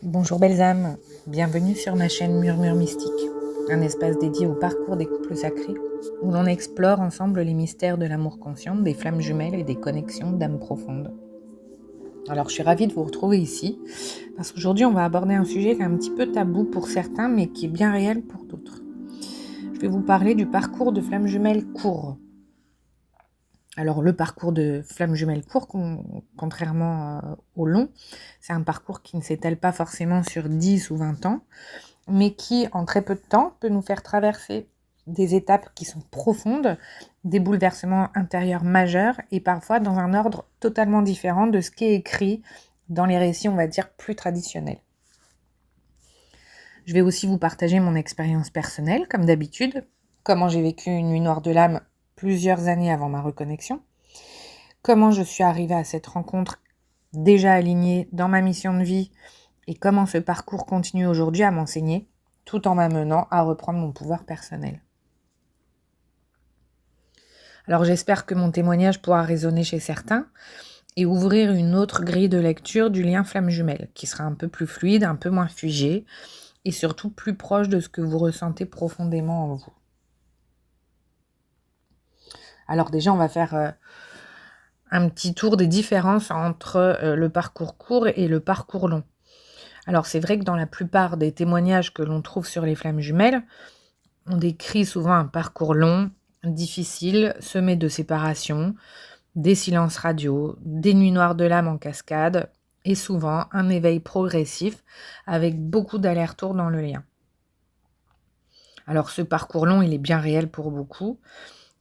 Bonjour belles âmes, bienvenue sur ma chaîne Murmure Mystique, un espace dédié au parcours des couples sacrés, où l'on explore ensemble les mystères de l'amour conscient, des flammes jumelles et des connexions d'âmes profondes. Alors je suis ravie de vous retrouver ici, parce qu'aujourd'hui on va aborder un sujet qui est un petit peu tabou pour certains, mais qui est bien réel pour d'autres. Je vais vous parler du parcours de flammes jumelles court. Alors le parcours de flammes jumelles court, contrairement au long, c'est un parcours qui ne s'étale pas forcément sur 10 ou 20 ans, mais qui, en très peu de temps, peut nous faire traverser des étapes qui sont profondes, des bouleversements intérieurs majeurs, et parfois dans un ordre totalement différent de ce qui est écrit dans les récits, on va dire, plus traditionnels. Je vais aussi vous partager mon expérience personnelle, comme d'habitude, comment j'ai vécu une nuit noire de l'âme plusieurs années avant ma reconnexion, comment je suis arrivée à cette rencontre déjà alignée dans ma mission de vie et comment ce parcours continue aujourd'hui à m'enseigner tout en m'amenant à reprendre mon pouvoir personnel. Alors j'espère que mon témoignage pourra résonner chez certains et ouvrir une autre grille de lecture du lien flamme jumelle qui sera un peu plus fluide, un peu moins figé et surtout plus proche de ce que vous ressentez profondément en vous. Alors déjà, on va faire un petit tour des différences entre le parcours court et le parcours long. Alors c'est vrai que dans la plupart des témoignages que l'on trouve sur les flammes jumelles, on décrit souvent un parcours long, difficile, semé de séparations, des silences radio, des nuits noires de l'âme en cascade, et souvent un éveil progressif avec beaucoup d'allers-retours dans le lien. Alors ce parcours long, il est bien réel pour beaucoup,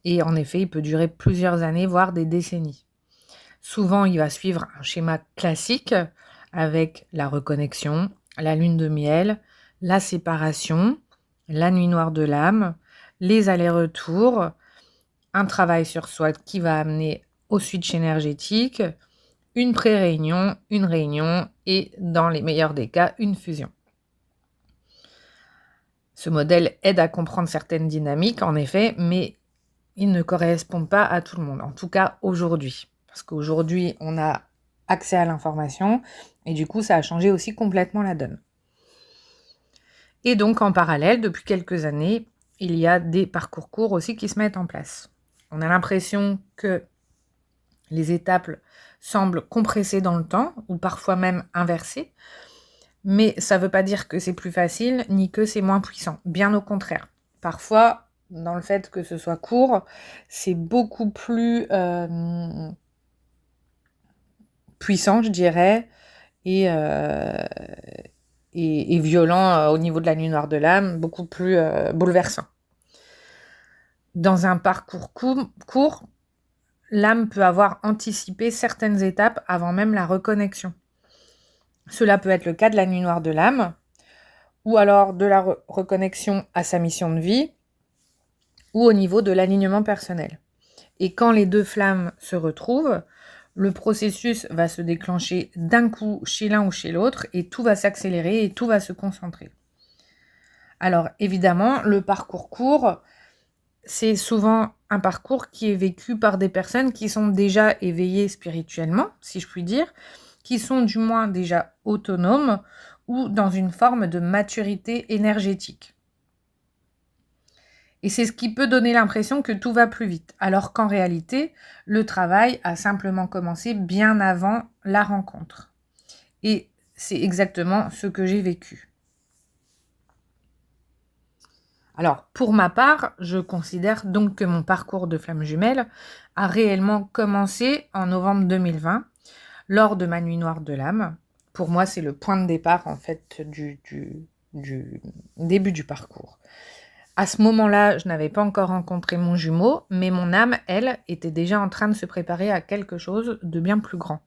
et en effet, il peut durer plusieurs années, voire des décennies. Souvent, il va suivre un schéma classique avec la reconnexion, la lune de miel, la séparation, la nuit noire de l'âme, les allers-retours, un travail sur soi qui va amener au switch énergétique, une pré-réunion, une réunion et, dans les meilleurs des cas, une fusion. Ce modèle aide à comprendre certaines dynamiques, en effet, mais il ne correspond pas à tout le monde, en tout cas aujourd'hui. Parce qu'aujourd'hui, on a accès à l'information et du coup, ça a changé aussi complètement la donne. Et donc, en parallèle, depuis quelques années, il y a des parcours courts aussi qui se mettent en place. On a l'impression que les étapes semblent compressées dans le temps ou parfois même inversées, mais ça ne veut pas dire que c'est plus facile ni que c'est moins puissant. Bien au contraire. Parfois, dans le fait que ce soit court, c'est beaucoup plus puissant, je dirais, et violent au niveau de la nuit noire de l'âme, beaucoup plus bouleversant. Dans un parcours court, l'âme peut avoir anticipé certaines étapes avant même la reconnexion. Cela peut être le cas de la nuit noire de l'âme, ou alors de la reconnexion à sa mission de vie, ou au niveau de l'alignement personnel. Et quand les deux flammes se retrouvent, le processus va se déclencher d'un coup chez l'un ou chez l'autre, et tout va s'accélérer et tout va se concentrer. Alors évidemment, le parcours court, c'est souvent un parcours qui est vécu par des personnes qui sont déjà éveillées spirituellement, si je puis dire, qui sont du moins déjà autonomes ou dans une forme de maturité énergétique. Et c'est ce qui peut donner l'impression que tout va plus vite, alors qu'en réalité, le travail a simplement commencé bien avant la rencontre. Et c'est exactement ce que j'ai vécu. Alors, pour ma part, je considère donc que mon parcours de flamme jumelle a réellement commencé en novembre 2020, lors de ma nuit noire de l'âme. Pour moi, c'est le point de départ, en fait, du début du parcours. À ce moment-là, je n'avais pas encore rencontré mon jumeau, mais mon âme, elle, était déjà en train de se préparer à quelque chose de bien plus grand.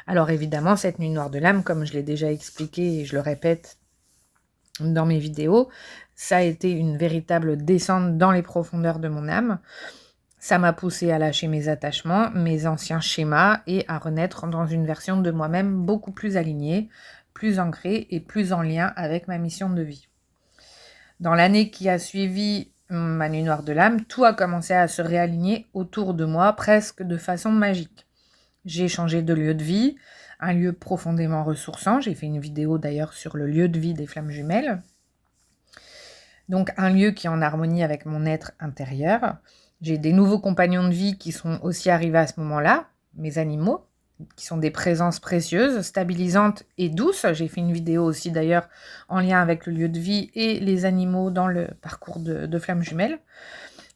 Alors évidemment, cette nuit noire de l'âme, comme je l'ai déjà expliqué et je le répète dans mes vidéos, ça a été une véritable descente dans les profondeurs de mon âme. Ça m'a poussée à lâcher mes attachements, mes anciens schémas et à renaître dans une version de moi-même beaucoup plus alignée, plus ancrée et plus en lien avec ma mission de vie. Dans l'année qui a suivi ma nuit noire de l'âme, tout a commencé à se réaligner autour de moi presque de façon magique. J'ai changé de lieu de vie, un lieu profondément ressourçant. J'ai fait une vidéo d'ailleurs sur le lieu de vie des flammes jumelles. Donc un lieu qui est en harmonie avec mon être intérieur. J'ai des nouveaux compagnons de vie qui sont aussi arrivés à ce moment-là, mes animaux, qui sont des présences précieuses, stabilisantes et douces. J'ai fait une vidéo aussi d'ailleurs en lien avec le lieu de vie et les animaux dans le parcours de flammes jumelles.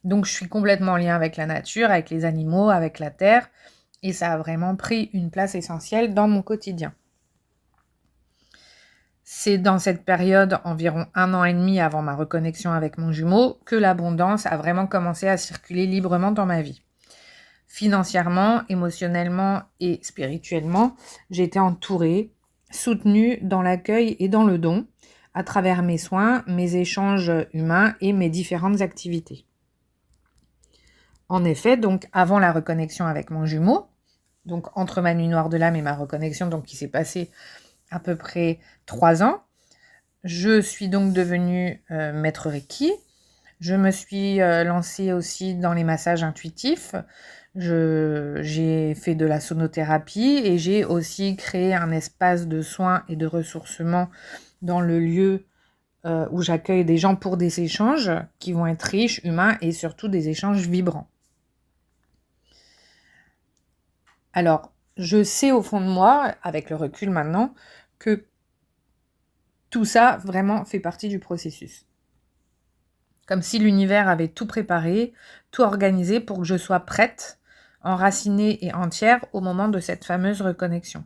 Donc je suis complètement en lien avec la nature, avec les animaux, avec la terre, et ça a vraiment pris une place essentielle dans mon quotidien. C'est dans cette période, environ 1 an et demi avant ma reconnexion avec mon jumeau, que l'abondance a vraiment commencé à circuler librement dans ma vie. Financièrement, émotionnellement et spirituellement, j'ai été entourée, soutenue dans l'accueil et dans le don, à travers mes soins, mes échanges humains et mes différentes activités. En effet, donc avant la reconnexion avec mon jumeau, donc entre ma nuit noire de l'âme et ma reconnexion, donc qui s'est passée à peu près 3 ans, je suis donc devenue maître Reiki. Je me suis lancée aussi dans les massages intuitifs. J'ai fait de la sonothérapie et j'ai aussi créé un espace de soins et de ressourcement dans le lieu où j'accueille des gens pour des échanges qui vont être riches, humains et surtout des échanges vibrants. Alors, je sais au fond de moi, avec le recul maintenant, que tout ça vraiment fait partie du processus. Comme si l'univers avait tout préparé, tout organisé pour que je sois prête, enracinée et entière au moment de cette fameuse reconnexion.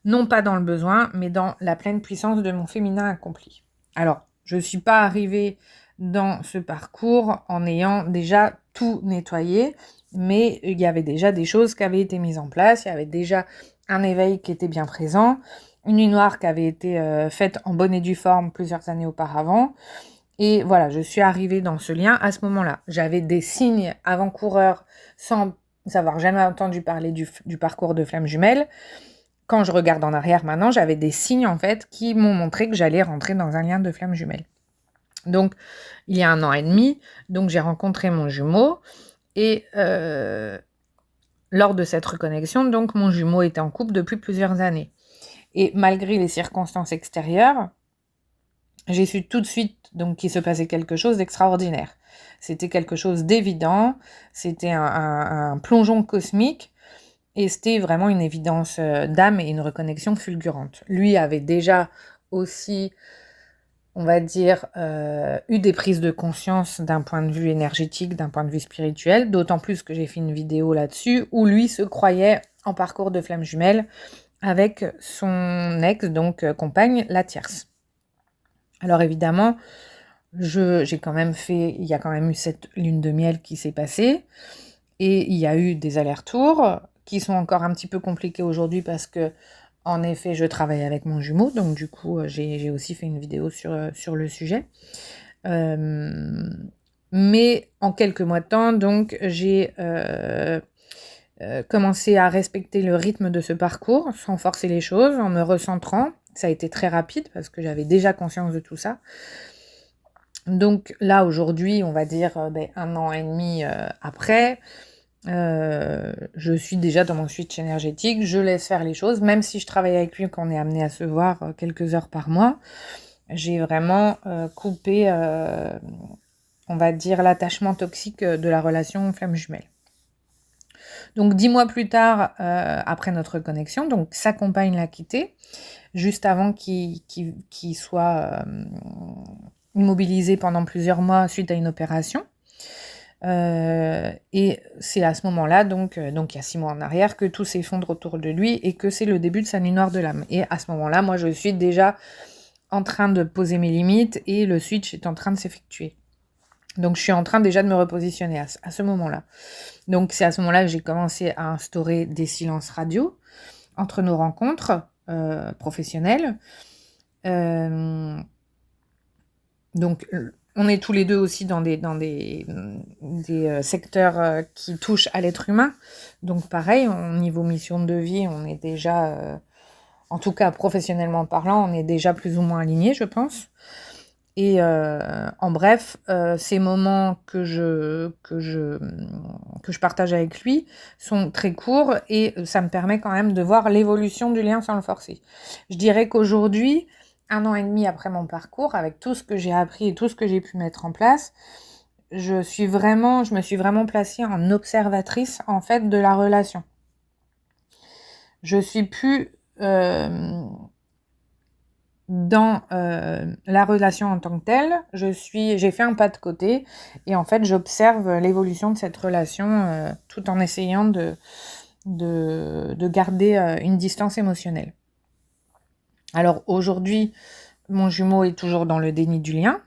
Non pas dans le besoin, mais dans la pleine puissance de mon féminin accompli. Alors, je ne suis pas arrivée dans ce parcours en ayant déjà tout nettoyé, mais il y avait déjà des choses qui avaient été mises en place, il y avait déjà un éveil qui était bien présent, une nuit noire qui avait été faite en bonne et due forme plusieurs années auparavant. Et voilà, je suis arrivée dans ce lien à ce moment-là. J'avais des signes avant-coureurs sans avoir jamais entendu parler du parcours de flammes jumelles. Quand je regarde en arrière maintenant, j'avais des signes en fait qui m'ont montré que j'allais rentrer dans un lien de flammes jumelles. Donc, il y a 1 an et demi, donc j'ai rencontré mon jumeau et lors de cette reconnexion, donc mon jumeau était en couple depuis plusieurs années. Et malgré les circonstances extérieures, j'ai su tout de suite donc qu'il se passait quelque chose d'extraordinaire. C'était quelque chose d'évident, c'était un plongeon cosmique et c'était vraiment une évidence d'âme et une reconnexion fulgurante. Lui avait déjà aussi, on va dire, eu des prises de conscience d'un point de vue énergétique, d'un point de vue spirituel, d'autant plus que j'ai fait une vidéo là-dessus où lui se croyait en parcours de flammes jumelles avec son ex, donc compagne, la tierce. Alors évidemment, j'ai quand même il y a quand même eu cette lune de miel qui s'est passée et il y a eu des allers-retours qui sont encore un petit peu compliqués aujourd'hui parce que, en effet, je travaille avec mon jumeau, donc du coup, j'ai aussi fait une vidéo sur le sujet. Mais en quelques mois de temps, donc, j'ai commencé à respecter le rythme de ce parcours sans forcer les choses, en me recentrant. Ça a été très rapide parce que j'avais déjà conscience de tout ça. Donc là, aujourd'hui, on va dire 1 an et demi après, je suis déjà dans mon switch énergétique, je laisse faire les choses, même si je travaille avec lui quand on est amené à se voir quelques heures par mois, j'ai vraiment coupé, on va dire, l'attachement toxique de la relation flamme jumelle. Donc 10 mois plus tard, après notre connexion, donc sa compagne l'a quitté, juste avant qu'il soit immobilisé pendant plusieurs mois suite à une opération. Et c'est à ce moment-là, donc il y a 6 mois en arrière, que tout s'effondre autour de lui et que c'est le début de sa nuit noire de l'âme. Et à ce moment-là, moi, je suis déjà en train de poser mes limites et le switch est en train de s'effectuer. Donc, je suis en train déjà de me repositionner à ce moment-là. Donc, c'est à ce moment-là que j'ai commencé à instaurer des silences radio entre nos rencontres professionnelles. Donc, on est tous les deux aussi dans des secteurs qui touchent à l'être humain. Donc, pareil, au niveau mission de vie, on est déjà, en tout cas professionnellement parlant, on est déjà plus ou moins alignés, je pense. Et en bref, ces moments que je partage avec lui sont très courts et ça me permet quand même de voir l'évolution du lien sans le forcer. Je dirais qu'aujourd'hui, 1 an et demi après mon parcours, avec tout ce que j'ai appris et tout ce que j'ai pu mettre en place, je me suis vraiment placée en observatrice, en fait, de la relation. Je suis plus dans la relation en tant que telle, j'ai fait un pas de côté et en fait j'observe l'évolution de cette relation tout en essayant de garder une distance émotionnelle. Alors aujourd'hui, mon jumeau est toujours dans le déni du lien,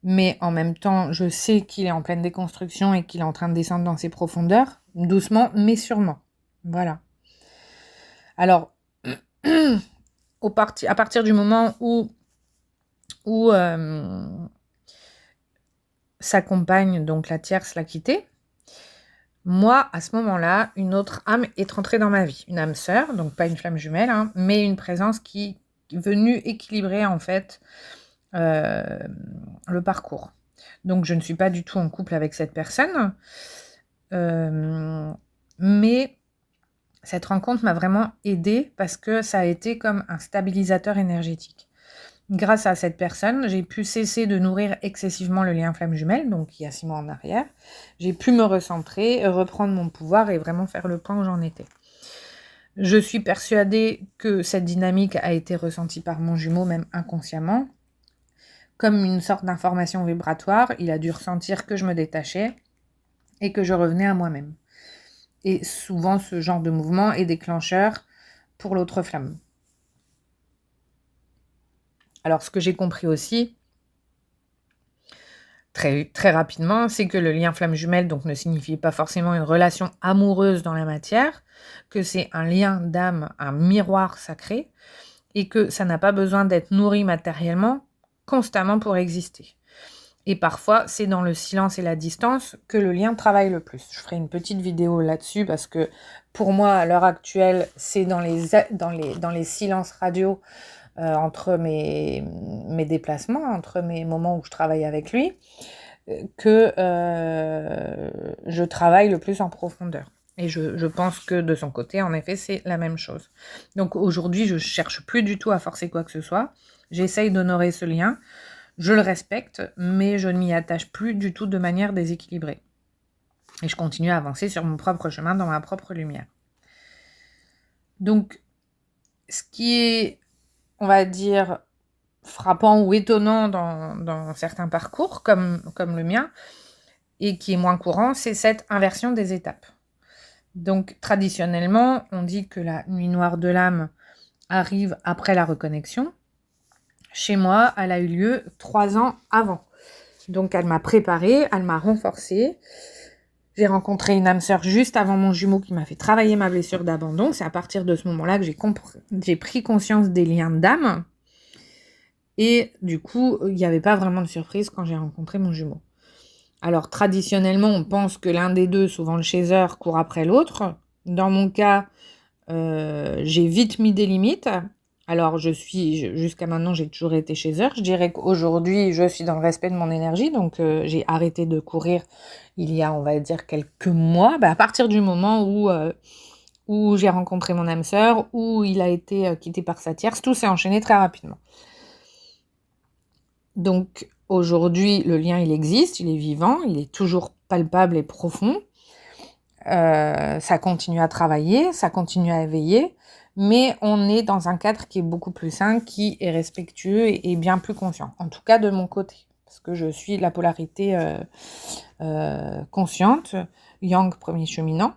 mais en même temps, je sais qu'il est en pleine déconstruction et qu'il est en train de descendre dans ses profondeurs, doucement mais sûrement. Voilà. Alors, à partir du moment où sa compagne, donc la tierce, l'a quitté, moi, à ce moment-là, une autre âme est rentrée dans ma vie. Une âme sœur, donc pas une flamme jumelle, hein, mais une présence qui est venue équilibrer, en fait, le parcours. Donc, je ne suis pas du tout en couple avec cette personne, mais cette rencontre m'a vraiment aidée parce que ça a été comme un stabilisateur énergétique. Grâce à cette personne, j'ai pu cesser de nourrir excessivement le lien flamme jumelle, donc il y a 6 mois en arrière. J'ai pu me recentrer, reprendre mon pouvoir et vraiment faire le point où j'en étais. Je suis persuadée que cette dynamique a été ressentie par mon jumeau, même inconsciemment, comme une sorte d'information vibratoire. Il a dû ressentir que je me détachais et que je revenais à moi-même. Et souvent, ce genre de mouvement est déclencheur pour l'autre flamme. Alors, ce que j'ai compris aussi, très, très rapidement, c'est que le lien flamme jumelle donc, ne signifie pas forcément une relation amoureuse dans la matière, que c'est un lien d'âme, un miroir sacré, et que ça n'a pas besoin d'être nourri matériellement constamment pour exister. Et parfois, c'est dans le silence et la distance que le lien travaille le plus. Je ferai une petite vidéo là-dessus parce que pour moi, à l'heure actuelle, c'est dans les silences radio entre mes déplacements, entre mes moments où je travaille avec lui, que je travaille le plus en profondeur. Et je pense que de son côté, en effet, c'est la même chose. Donc aujourd'hui, je ne cherche plus du tout à forcer quoi que ce soit. J'essaye d'honorer ce lien. Je le respecte, mais je ne m'y attache plus du tout de manière déséquilibrée. Et je continue à avancer sur mon propre chemin, dans ma propre lumière. Donc, ce qui est, on va dire, frappant ou étonnant dans certains parcours, comme le mien, et qui est moins courant, c'est cette inversion des étapes. Donc, traditionnellement, on dit que la nuit noire de l'âme arrive après la reconnexion. Chez moi, elle a eu lieu 3 ans avant. Donc, elle m'a préparée, elle m'a renforcée. J'ai rencontré une âme sœur juste avant mon jumeau qui m'a fait travailler ma blessure d'abandon. C'est à partir de ce moment-là que j'ai pris conscience des liens d'âme. Et du coup, il n'y avait pas vraiment de surprise quand j'ai rencontré mon jumeau. Alors, traditionnellement, on pense que l'un des deux, souvent le chaser, court après l'autre. Dans mon cas, j'ai vite mis des limites. Alors, jusqu'à maintenant, j'ai toujours été chaser. Je dirais qu'aujourd'hui, je suis dans le respect de mon énergie. Donc, j'ai arrêté de courir il y a, on va dire, quelques mois. À partir du moment où j'ai rencontré mon âme sœur, où il a été quitté par sa tierce, tout s'est enchaîné très rapidement. Donc, aujourd'hui, le lien, il existe, il est vivant, il est toujours palpable et profond. Ça continue à travailler, ça continue à éveiller, mais on est dans un cadre qui est beaucoup plus sain, qui est respectueux et bien plus conscient. En tout cas, de mon côté, parce que je suis la polarité consciente, Yang premier cheminant,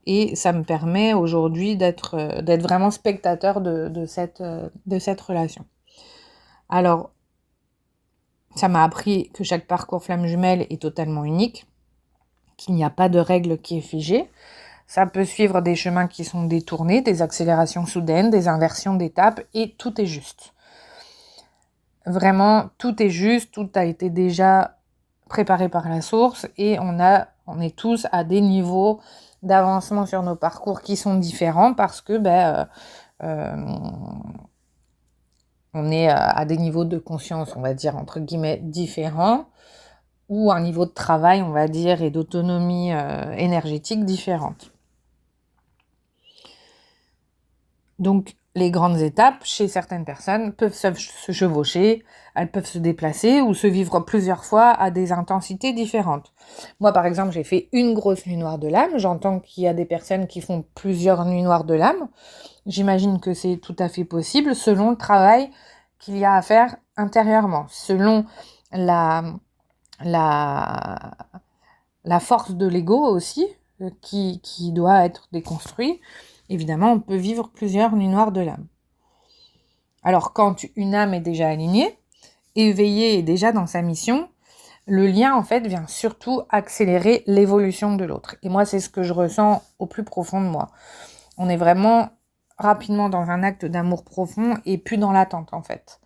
et ça me permet aujourd'hui d'être vraiment spectateur de cette relation. Alors, ça m'a appris que chaque parcours flamme jumelle est totalement unique, qu'il n'y a pas de règle qui est figée. Ça peut suivre des chemins qui sont détournés, des accélérations soudaines, des inversions d'étapes, et tout est juste. Vraiment, tout est juste, tout a été déjà préparé par la source, et on est tous à des niveaux d'avancement sur nos parcours qui sont différents parce que on est à des niveaux de conscience, on va dire, entre guillemets, différents, ou un niveau de travail, on va dire, et d'autonomie énergétique différente. Donc, les grandes étapes, chez certaines personnes, peuvent se chevaucher, elles peuvent se déplacer ou se vivre plusieurs fois à des intensités différentes. Moi, par exemple, j'ai fait une grosse nuit noire de l'âme. J'entends qu'il y a des personnes qui font plusieurs nuits noires de l'âme. J'imagine que c'est tout à fait possible selon le travail qu'il y a à faire intérieurement, selon la force de l'ego aussi, qui doit être déconstruit. Évidemment, on peut vivre plusieurs nuits noires de l'âme. Alors, quand une âme est déjà alignée, éveillée et déjà dans sa mission, le lien, en fait, vient surtout accélérer l'évolution de l'autre. Et moi, c'est ce que je ressens au plus profond de moi. On est vraiment rapidement dans un acte d'amour profond et plus dans l'attente, en fait.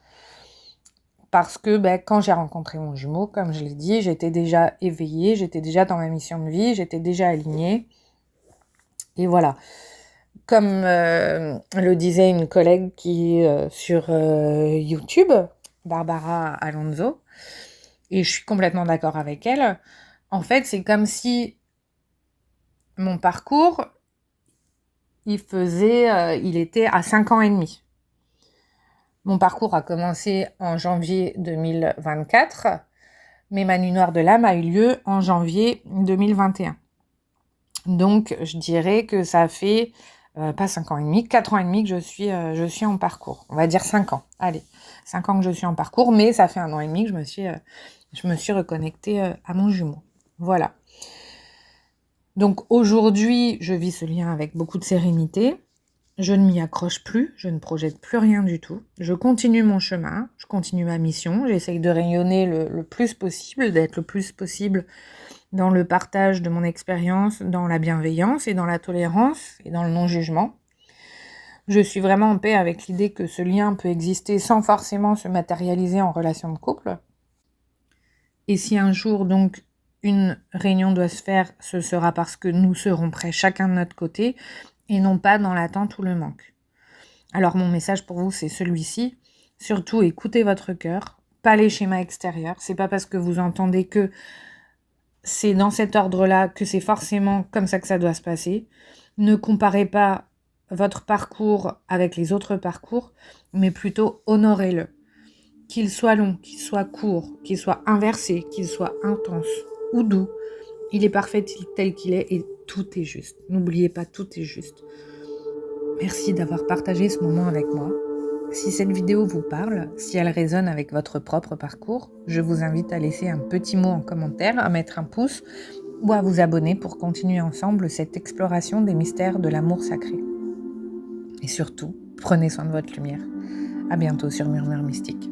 Parce que quand j'ai rencontré mon jumeau, comme je l'ai dit, j'étais déjà éveillée, j'étais déjà dans ma mission de vie, j'étais déjà alignée. Et voilà. Comme le disait une collègue qui est sur YouTube, Barbara Alonso, et je suis complètement d'accord avec elle, en fait, c'est comme si mon parcours, il était à 5 ans et demi. Mon parcours a commencé en janvier 2024, mais ma nuit noire de l'âme a eu lieu en janvier 2021. Donc, je dirais que ça fait pas 5 ans et demi, 4 ans et demi que je suis en parcours. On va dire 5 ans. Allez, 5 ans que je suis en parcours, mais ça fait 1 an et demi que je me suis reconnectée à mon jumeau. Voilà. Donc aujourd'hui, je vis ce lien avec beaucoup de sérénité. Je ne m'y accroche plus, je ne projette plus rien du tout. Je continue mon chemin, je continue ma mission. J'essaye de rayonner le plus possible, d'être le plus possible dans le partage de mon expérience, dans la bienveillance et dans la tolérance et dans le non-jugement. Je suis vraiment en paix avec l'idée que ce lien peut exister sans forcément se matérialiser en relation de couple. Et si un jour, donc, une réunion doit se faire, ce sera parce que nous serons prêts chacun de notre côté et non pas dans l'attente ou le manque. Alors mon message pour vous, c'est celui-ci. Surtout, écoutez votre cœur, pas les schémas extérieurs. C'est pas parce que vous entendez que c'est dans cet ordre-là que c'est forcément comme ça que ça doit se passer. Ne comparez pas votre parcours avec les autres parcours, mais plutôt honorez-le. Qu'il soit long, qu'il soit court, qu'il soit inversé, qu'il soit intense ou doux, il est parfait tel qu'il est et tout est juste. N'oubliez pas, tout est juste. Merci d'avoir partagé ce moment avec moi. Si cette vidéo vous parle, si elle résonne avec votre propre parcours, je vous invite à laisser un petit mot en commentaire, à mettre un pouce ou à vous abonner pour continuer ensemble cette exploration des mystères de l'amour sacré. Et surtout, prenez soin de votre lumière. À bientôt sur Murmure Mystique.